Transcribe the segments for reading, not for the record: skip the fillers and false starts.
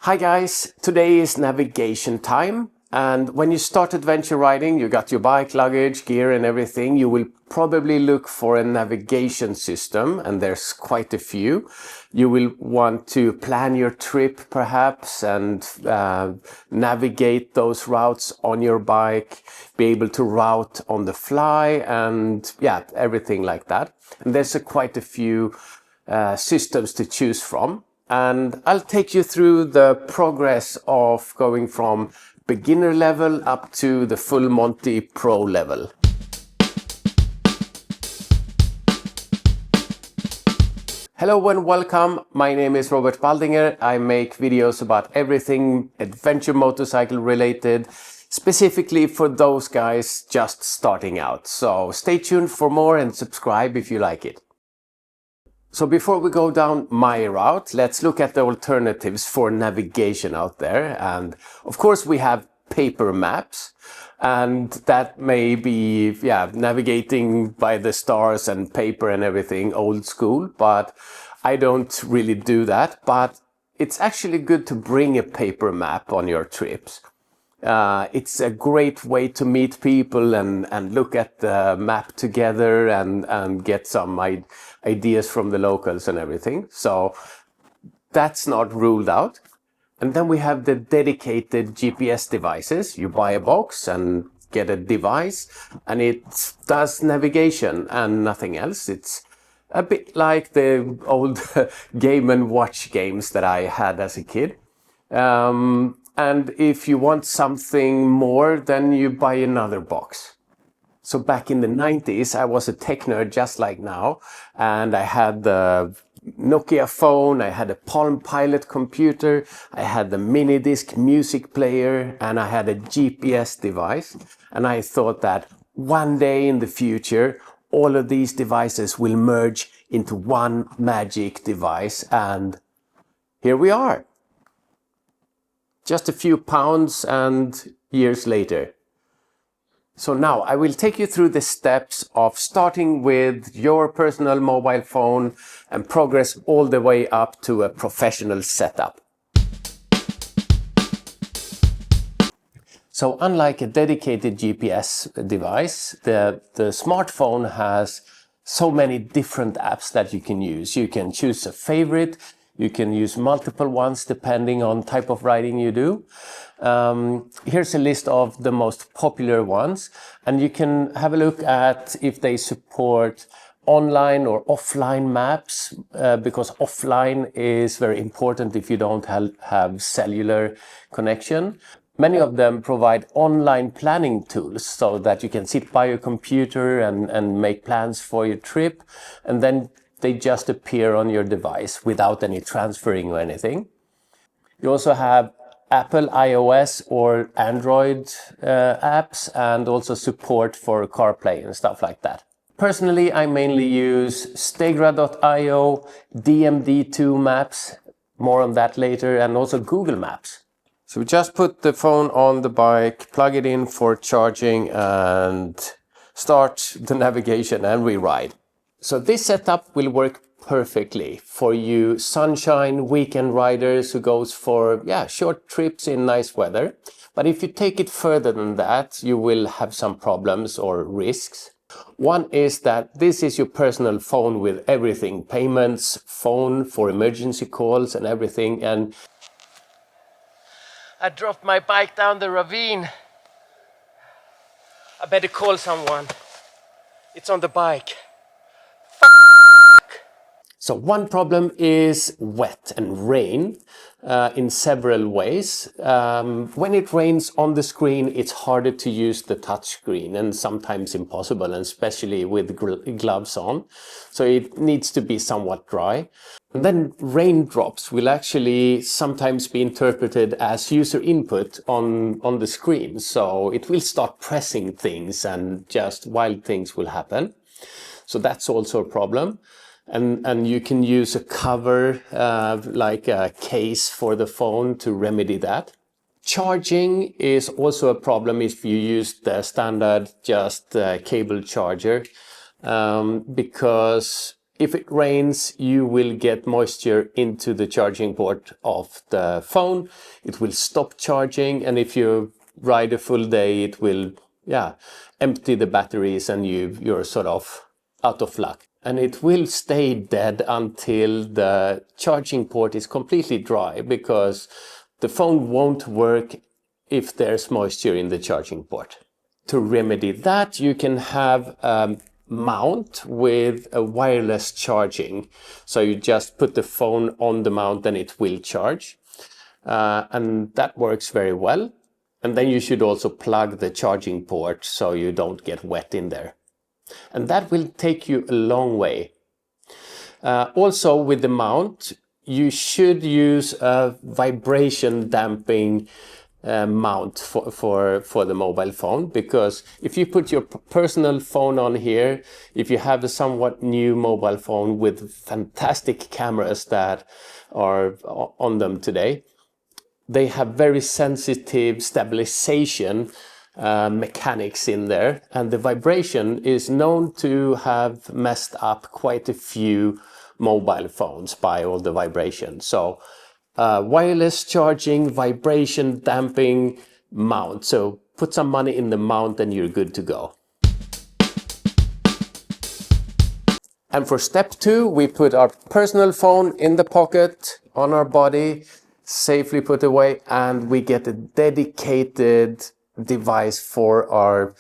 Hi guys, today is navigation time, and when you start adventure riding, you got your bike, luggage, gear and everything, you will probably look for a navigation system, and there's quite a few. You will want to plan your trip perhaps and navigate those routes on your bike, be able to route on the fly and yeah, everything like that. And there's quite a few systems to choose from. And I'll take you through the progress of going from beginner level up to the full Monty Pro level. Hello and welcome. My name is Robert Baldinger. I make videos about everything adventure motorcycle related, specifically for those guys just starting out. So stay tuned for more and subscribe if you like it. So before we go down my route, let's look at the alternatives for navigation out there. And of course we have paper maps, and that may be, navigating by the stars and paper and everything, old school, but I don't really do that. But it's actually good to bring a paper map on your trips. It's a great way to meet people and look at the map together and get some ideas from the locals and everything. So that's not ruled out. And then we have the dedicated GPS devices. You buy a box and get a device and it does navigation and nothing else. It's a bit like the old Game & Watch games that I had as a kid. And if you want something more, then you buy another box. So back in the 90s, I was a tech nerd just like now. And I had the Nokia phone, I had a Palm Pilot computer, I had the mini disc music player, and I had a GPS device. And I thought that one day in the future, all of these devices will merge into one magic device. And here we are. Just a few pounds and years later. So now I will take you through the steps of starting with your personal mobile phone and progress all the way up to a professional setup. So unlike a dedicated GPS device, the smartphone has so many different apps that you can use. You can choose a favorite. You can use multiple ones depending on type of riding you do. Here's a list of the most popular ones, and you can have a look at if they support online or offline maps, because offline is very important if you don't have cellular connection. Many of them provide online planning tools so that you can sit by your computer and make plans for your trip, and then they just appear on your device without any transferring or anything. You also have Apple iOS or Android apps, and also support for CarPlay and stuff like that. Personally, I mainly use Stegra.io, DMD2 Maps, more on that later, and also Google Maps. So we just put the phone on the bike, plug it in for charging, and start the navigation, and we ride. So this setup will work perfectly for you sunshine weekend riders who goes for short trips in nice weather. But if you take it further than that, you will have some problems or risks. One is that this is your personal phone with everything, payments, phone for emergency calls and everything. And I dropped my bike down the ravine. I better call someone. It's on the bike. So one problem is wet and rain in several ways. When it rains on the screen, it's harder to use the touch screen and sometimes impossible, and especially with gloves on. So it needs to be somewhat dry. And then raindrops will actually sometimes be interpreted as user input on the screen. So it will start pressing things and just wild things will happen. So that's also a problem. And you can use a cover, like a case for the phone to remedy that. Charging is also a problem if you use the standard just cable charger, because if it rains, you will get moisture into the charging port of the phone. It will stop charging, and if you ride a full day, it will, empty the batteries, and you're sort of out of luck. And it will stay dead until the charging port is completely dry, because the phone won't work if there's moisture in the charging port. To remedy that, you can have a mount with a wireless charging. So you just put the phone on the mount and it will charge. And that works very well. And then you should also plug the charging port so you don't get wet in there. And that will take you a long way. Also with the mount, you should use a vibration damping mount for the mobile phone, because if you put your personal phone on here, if you have a somewhat new mobile phone with fantastic cameras that are on them today, they have very sensitive stabilization mechanics in there, and the vibration is known to have messed up quite a few mobile phones by all the vibration. So wireless charging, vibration damping mount. So put some money in the mount and you're good to go. And for step 2, we put our personal phone in the pocket on our body, safely put away, and we get a dedicated device for our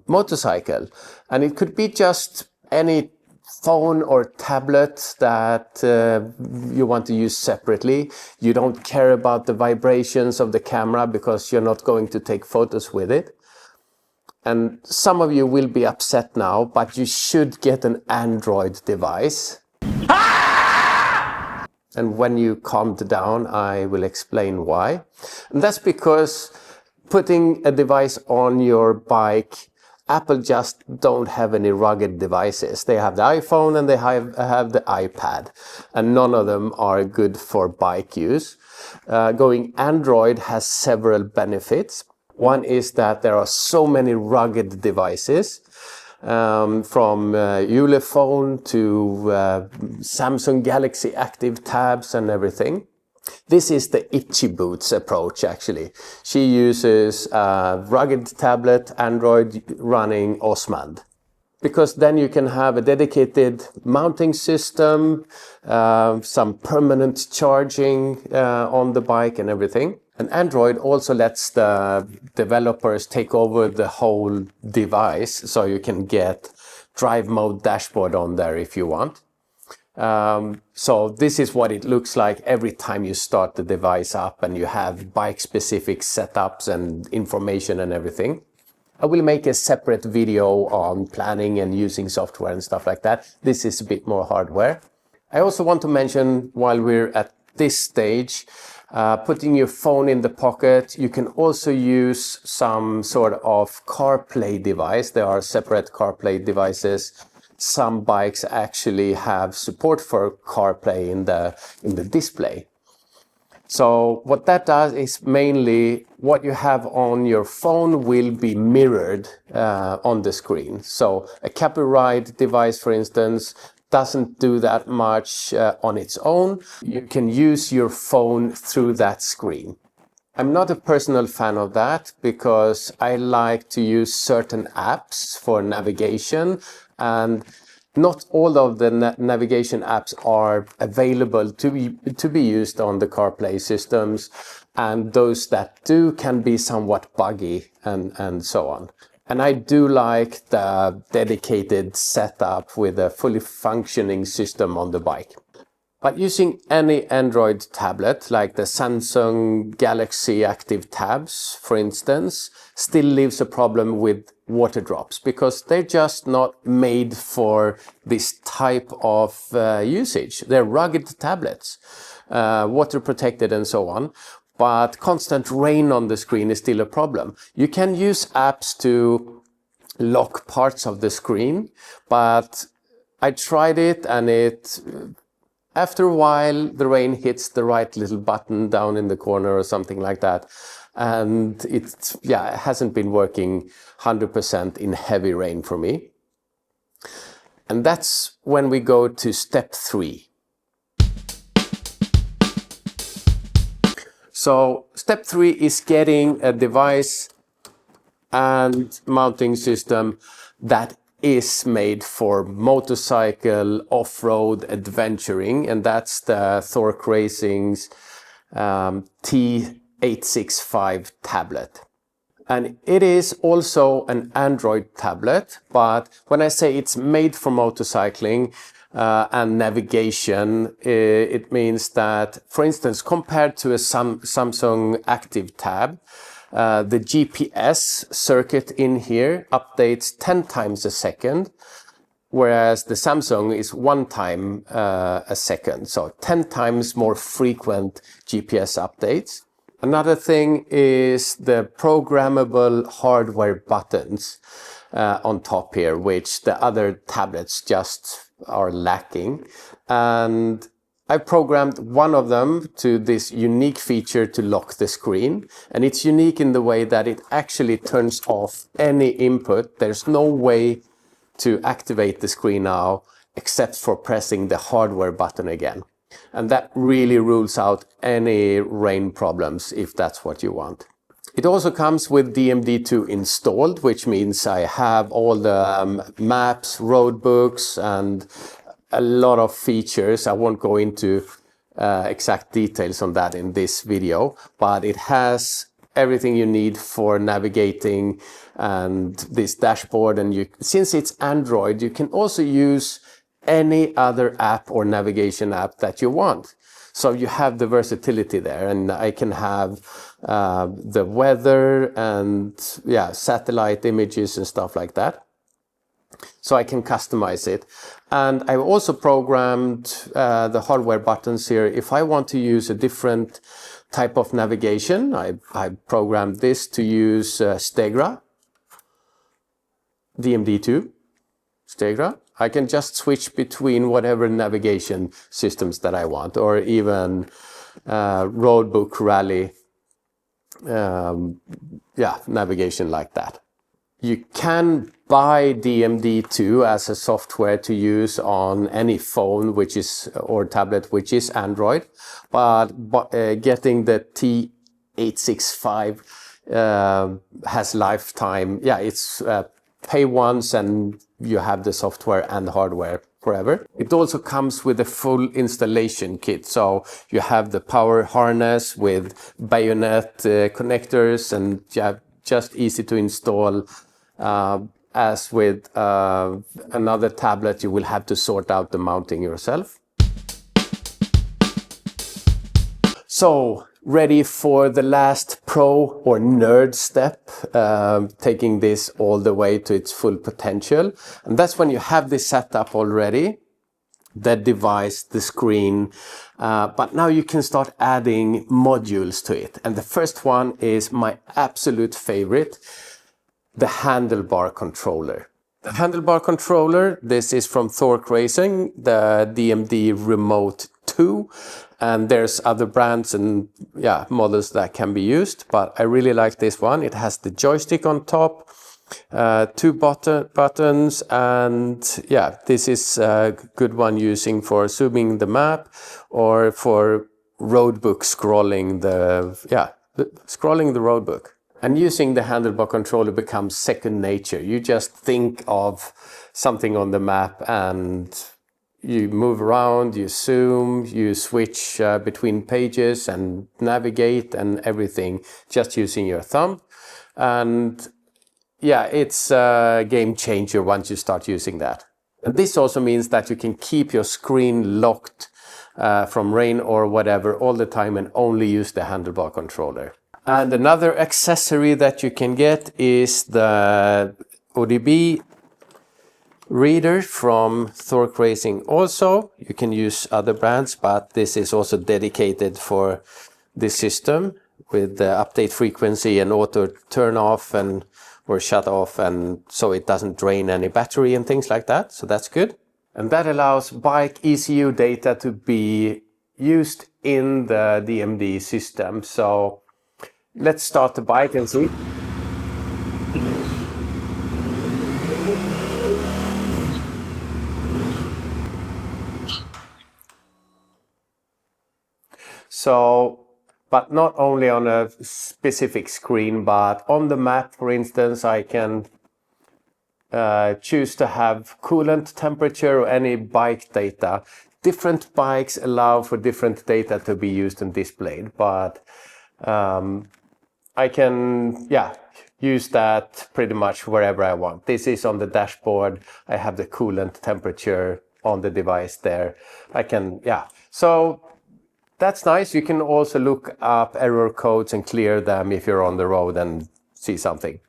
motorcycle. And it could be just any phone or tablet that you want to use separately. You don't care about the vibrations of the camera because you're not going to take photos with it. And some of you will be upset now, but you should get an Android device. And when you calm down, I will explain why. And that's because putting a device on your bike, Apple just don't have any rugged devices. They have the iPhone and they have the iPad, and none of them are good for bike use. Going Android has several benefits. One is that there are so many rugged devices, from Ulefone to Samsung Galaxy Active Tabs and everything. This is the Itchy Boots approach, actually. She uses a rugged tablet, Android running Osmand. Because then you can have a dedicated mounting system, some permanent charging on the bike and everything. And Android also lets the developers take over the whole device, so you can get drive mode dashboard on there if you want. So this is what it looks like every time you start the device up, and you have bike-specific setups and information and everything. I will make a separate video on planning and using software and stuff like that. This is a bit more hardware. I also want to mention, while we're at this stage, putting your phone in the pocket, you can also use some sort of CarPlay device. There are separate CarPlay devices. Some bikes actually have support for CarPlay in the display. So what that does is mainly what you have on your phone will be mirrored on the screen. So a copyright device, for instance, doesn't do that much on its own. You can use your phone through that screen. I'm not a personal fan of that because I like to use certain apps for navigation, and not all of the navigation apps are available to be used on the CarPlay systems, and those that do can be somewhat buggy and so on. And I do like the dedicated setup with a fully functioning system on the bike. But using any Android tablet, like the Samsung Galaxy Active Tabs, for instance, still leaves a problem with water drops, because they're just not made for this type of usage. They're rugged tablets, water protected and so on. But constant rain on the screen is still a problem. You can use apps to lock parts of the screen, but I tried it, and after a while, the rain hits the right little button down in the corner or something like that. And it hasn't been working 100% in heavy rain for me. And that's when we go to step 3. So step 3 is getting a device and mounting system that is made for motorcycle off-road adventuring, and that's the Thork Racing's T865 tablet. And it is also an Android tablet, but when I say it's made for motorcycling and navigation, it means that, for instance, compared to a Samsung Active Tab, the GPS circuit in here updates 10 times a second, whereas the Samsung is 1 time a second, so 10 times more frequent GPS updates. Another thing is the programmable hardware buttons on top here, which the other tablets just are lacking. And I programmed one of them to this unique feature to lock the screen. And it's unique in the way that it actually turns off any input. There's no way to activate the screen now except for pressing the hardware button again. And that really rules out any rain problems if that's what you want. It also comes with DMD2 installed, which means I have all the maps, road books, and a lot of features. I won't go into exact details on that in this video, but it has everything you need for navigating and this dashboard. And since it's Android, you can also use any other app or navigation app that you want. So you have the versatility there, and I can have the weather and satellite images and stuff like that. So I can customize it. And I've also programmed the hardware buttons here. If I want to use a different type of navigation, I programmed this to use Stegra, DMD2, Stegra. I can just switch between whatever navigation systems that I want, or even roadbook rally, navigation like that. You can buy DMD2 as a software to use on any phone or tablet which is Android, but getting the T865 has lifetime. It's pay once and you have the software and the hardware forever. It also comes with a full installation kit. So you have the power harness with bayonet connectors, and just easy to install. As with another tablet, you will have to sort out the mounting yourself. So, ready for the last pro or nerd step, taking this all the way to its full potential. And that's when you have this set up already, the device, the screen, but now you can start adding modules to it. And the first one is my absolute favorite, the handlebar controller. The handlebar controller, this is from Thork Racing, the DMD Remote 2, and there's other brands and models that can be used, but I really like this one. It has the joystick on top, 2 buttons, and this is a good one using for zooming the map or for roadbook scrolling scrolling the roadbook. And using the handlebar controller becomes second nature. You just think of something on the map and you move around, you zoom, you switch between pages and navigate and everything just using your thumb. And it's a game changer once you start using that. And this also means that you can keep your screen locked from rain or whatever all the time and only use the handlebar controller. And another accessory that you can get is the ODB reader from Thork Racing also. You can use other brands, but this is also dedicated for this system with the update frequency and auto turn off or shut off, and so it doesn't drain any battery and things like that. So that's good. And that allows bike ECU data to be used in the DMD system. So let's start the bike and see. So, but not only on a specific screen, but on the map, for instance, I can choose to have coolant temperature or any bike data. Different bikes allow for different data to be used and displayed, but I can, use that pretty much wherever I want. This is on the dashboard. I have the coolant temperature on the device there. I can, so that's nice. You can also look up error codes and clear them if you're on the road and see something.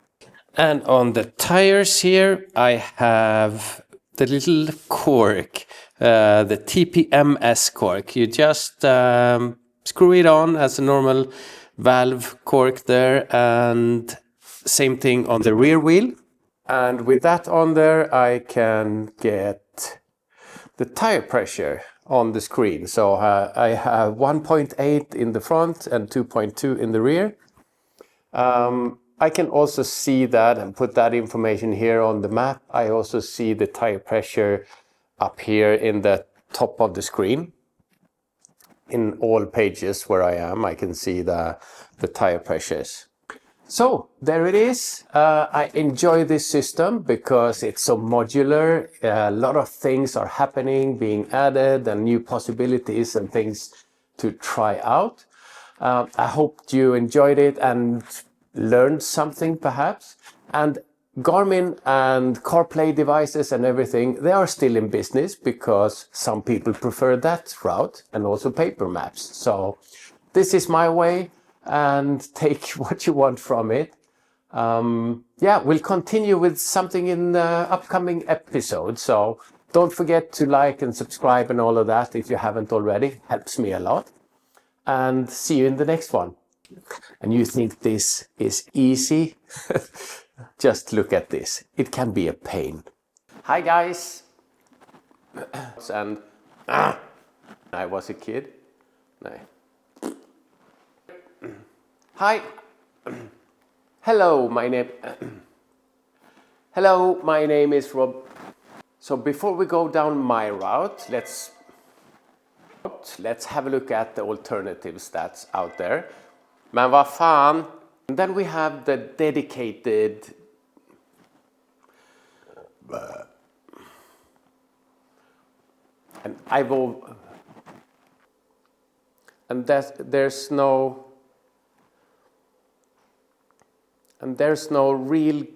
And on the tires here, I have the little cork, the TPMS cork. You just screw it on as a normal valve cork there, and same thing on the rear wheel. And with that on there, I can get the tire pressure on the screen. So I have 1.8 in the front and 2.2 in the rear. I can also see that and put that information here on the map. I also see the tire pressure up here in the top of the screen. In all pages where I am, I can see the tire pressures. So there it is. I enjoy this system because it's so modular. A lot of things are happening, being added, and new possibilities and things to try out. I hope you enjoyed it and learned something perhaps. And Garmin and CarPlay devices and everything, they are still in business because some people prefer that route, and also paper maps. So this is my way, and take what you want from it. We'll continue with something in the upcoming episode. So don't forget to like and subscribe and all of that if you haven't already. Helps me a lot. And see you in the next one. And you think this is easy? Just look at this. It can be a pain. Hi guys. And I was a kid. No. Hi. Hello, my name is Rob. So before we go down my route, let's have a look at the alternatives that's out there. Men vad fan? And then we have the dedicated and there's no real